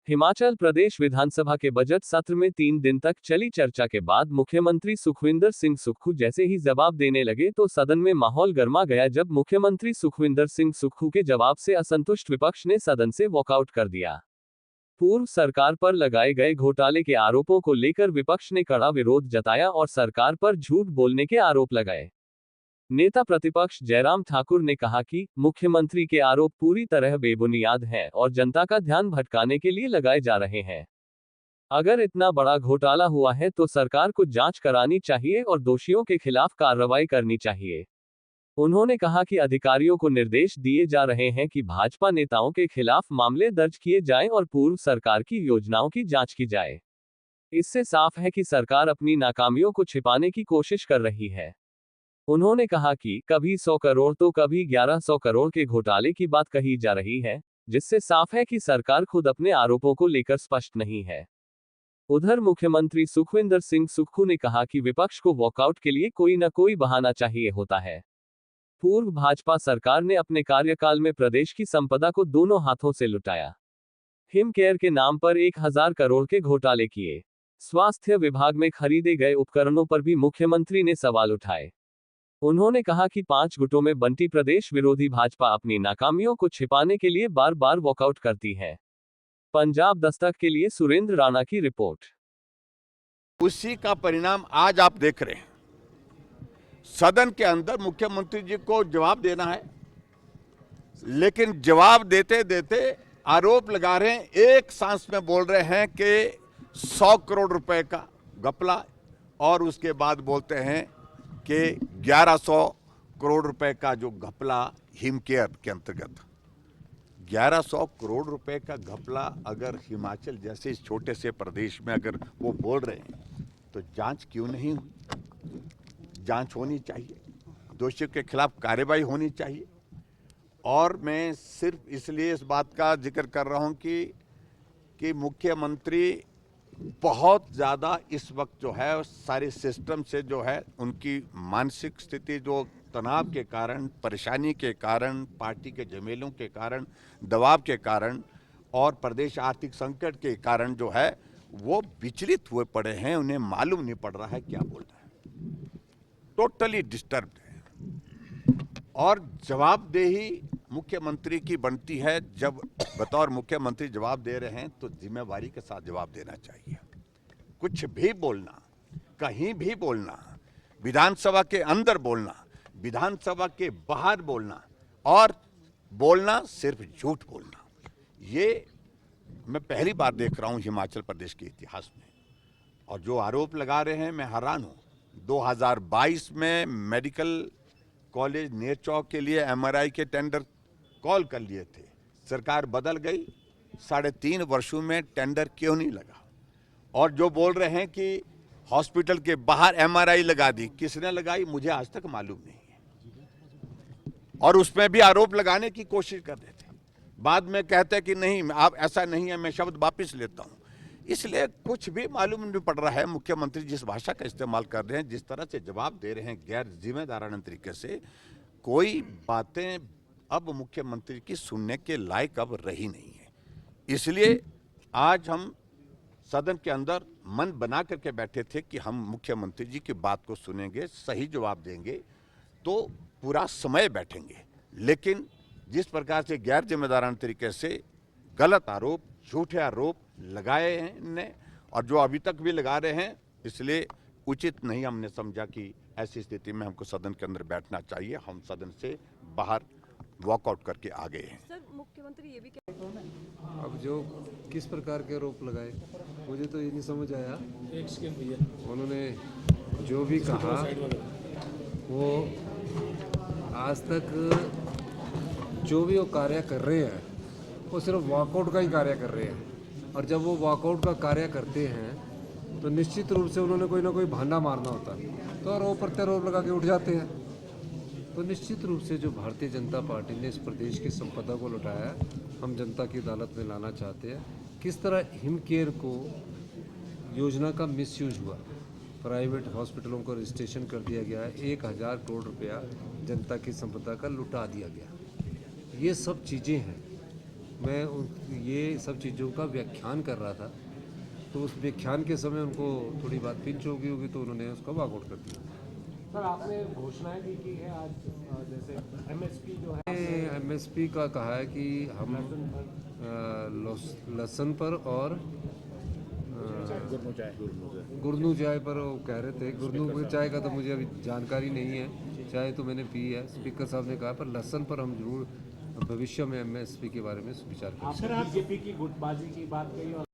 हिमाचल प्रदेश विधानसभा के बजट सत्र में 3 दिन तक चली चर्चा के बाद मुख्यमंत्री सुखविंदर सिंह सुक्खू जैसे ही जवाब देने लगे तो सदन में माहौल गर्मा गया जब मुख्यमंत्री सुखविंदर सिंह सुक्खू के जवाब से असंतुष्ट विपक्ष ने सदन से वॉकआउट कर दिया। पूर्व सरकार पर लगाए गए घोटाले के आरोपों को लेकर विपक्ष ने कड़ा विरोध जताया और सरकार पर झूठ बोलने के आरोप लगाए। नेता प्रतिपक्ष जयराम ठाकुर ने कहा कि मुख्यमंत्री के आरोप पूरी तरह बेबुनियाद हैं और जनता का ध्यान भटकाने के लिए लगाए जा रहे हैं। अगर इतना बड़ा घोटाला हुआ है तो सरकार को जांच करानी चाहिए और दोषियों के खिलाफ कार्रवाई करनी चाहिए। उन्होंने कहा कि अधिकारियों को निर्देश दिए जा रहे हैं कि भाजपा नेताओं के खिलाफ मामले दर्ज किए जाएं और पूर्व सरकार की योजनाओं की जांच की जाए। इससे साफ है कि सरकार अपनी नाकामियों को छिपाने की कोशिश कर रही है। उन्होंने कहा कि कभी 100 करोड़ तो कभी 1100 करोड़ के घोटाले की बात कही जा रही है, जिससे साफ है कि सरकार खुद अपने आरोपों को लेकर स्पष्ट नहीं है। उधर मुख्यमंत्री सुखविंदर सिंह सुक्खू ने कहा कि विपक्ष को वॉकआउट के लिए कोई न कोई बहाना चाहिए होता है। पूर्व भाजपा सरकार ने अपने कार्यकाल में प्रदेश की संपदा को दोनों हाथों से लुटाया। हिम केयर के नाम पर 1000 करोड़ के घोटाले किए। स्वास्थ्य विभाग में खरीदे गए उपकरणों पर भी मुख्यमंत्री ने सवाल उठाए। उन्होंने कहा कि 5 गुटों में बंटी प्रदेश विरोधी भाजपा अपनी नाकामियों को छिपाने के लिए बार बार वॉकआउट करती है। पंजाब दस्तक के लिए सुरेंद्र राणा की रिपोर्ट। उसी का परिणाम आज आप देख रहे हैं। सदन के अंदर मुख्यमंत्री जी को जवाब देना है, लेकिन जवाब देते देते आरोप लगा रहे हैं, एक सांस में बोल रहे हैं कि 100 करोड़ रुपए का घपला और उसके बाद बोलते हैं कि 1100 करोड़ रुपए का जो घपला हिम केयर के अंतर्गत। 1100 करोड़ रुपए का घपला अगर हिमाचल जैसे इस छोटे से प्रदेश में अगर वो बोल रहे हैं तो जांच क्यों नहीं हुई? जांच होनी चाहिए, दोषियों के खिलाफ कार्रवाई होनी चाहिए। और मैं सिर्फ इसलिए इस बात का जिक्र कर रहा हूं कि मुख्यमंत्री बहुत ज़्यादा इस वक्त जो है सारे सिस्टम से जो है उनकी मानसिक स्थिति जो तनाव के कारण, परेशानी के कारण, पार्टी के झमेलों के कारण, दबाव के कारण और प्रदेश आर्थिक संकट के कारण जो है वो विचलित हुए पड़े हैं। उन्हें मालूम नहीं पड़ रहा है क्या बोल रहा है, टोटली डिस्टर्ब्ड है। और जवाबदेही मुख्यमंत्री की बनती है। जब बतौर मुख्यमंत्री जवाब दे रहे हैं तो जिम्मेवारी के साथ जवाब देना चाहिए। कुछ भी बोलना, कहीं भी बोलना, विधानसभा के अंदर बोलना, विधानसभा के बाहर बोलना और बोलना सिर्फ झूठ बोलना, ये मैं पहली बार देख रहा हूं हिमाचल प्रदेश के इतिहास में। और जो आरोप लगा रहे हैं, मैं हैरान हूं। 2022 में मेडिकल कॉलेज नेरचौक के लिए MRI के टेंडर कॉल कर लिए थे, सरकार बदल गई, 3.5 वर्षों में टेंडर क्यों नहीं लगा? और जो बोल रहे हैं कि हॉस्पिटल के बाहर MRI लगा दी, किसने लगाई मुझे आज तक मालूम नहीं है। और उसमें भी आरोप लगाने की कोशिश कर रहे थे, बाद में कहते हैं कि नहीं आप ऐसा नहीं है, मैं शब्द वापिस लेता हूं। इसलिए कुछ भी मालूम नहीं पड़ रहा है। मुख्यमंत्री जिस भाषा का इस्तेमाल कर रहे हैं, जिस तरह से जवाब दे रहे हैं गैर जिम्मेदाराना तरीके से, कोई बातें अब मुख्यमंत्री की सुनने के लायक अब रही नहीं है। इसलिए आज हम सदन के अंदर मन बना करके बैठे थे कि हम मुख्यमंत्री जी की बात को सुनेंगे, सही जवाब देंगे तो पूरा समय बैठेंगे। लेकिन जिस प्रकार से गैर जिम्मेदाराना तरीके से गलत आरोप, झूठे आरोप लगाए हैं इनने, और जो अभी तक भी लगा रहे हैं, इसलिए उचित नहीं हमने समझा कि ऐसी स्थिति में हमको सदन के अंदर बैठना चाहिए। हम सदन से बाहर वॉकआउट करके आ गए हैं। सर, मुख्यमंत्री ये भी अब जो किस प्रकार के आरोप लगाए मुझे तो ये नहीं समझ आया। उन्होंने जो भी कहा वो आज तक जो भी वो कार्य कर रहे हैं वो सिर्फ वॉकआउट का ही कार्य कर रहे हैं। और जब वो वॉकआउट का कार्य करते हैं तो निश्चित रूप से उन्होंने कोई ना कोई बहाना मारना होता है, तो आरोप प्रत्यारोप लगा के उठ जाते हैं। तो निश्चित रूप से जो भारतीय जनता पार्टी ने इस प्रदेश की संपदा को लुटाया, हम जनता की अदालत में लाना चाहते हैं। किस तरह हिम केयर को योजना का मिसयूज हुआ, प्राइवेट हॉस्पिटलों को रजिस्ट्रेशन कर दिया गया है, 1000 करोड़ रुपया जनता की संपदा का लुटा दिया गया, ये सब चीज़ें हैं मैं ये सब चीज़ों का व्याख्यान कर रहा था, तो उस व्याख्यान के समय उनको थोड़ी बात पिंच हो गई होगी, तो उन्होंने उसका वॉकआउट कर दिया। सर आपने घोषणाएं भी की है आज, जैसे एमएसपी जो है एमएसपी का कहा है कि हम लहसुन पर और गुरनू चाय पर वो कह रहे थे। गुरनू चाय का तो मुझे अभी जानकारी नहीं है, चाय तो मैंने पी है। स्पीकर साहब ने कहा, पर लहसुन पर हम जरूर भविष्य में एमएसपी के बारे में विचार करेंगे। आपने बीजेपी की गुटबाजी की बात कही और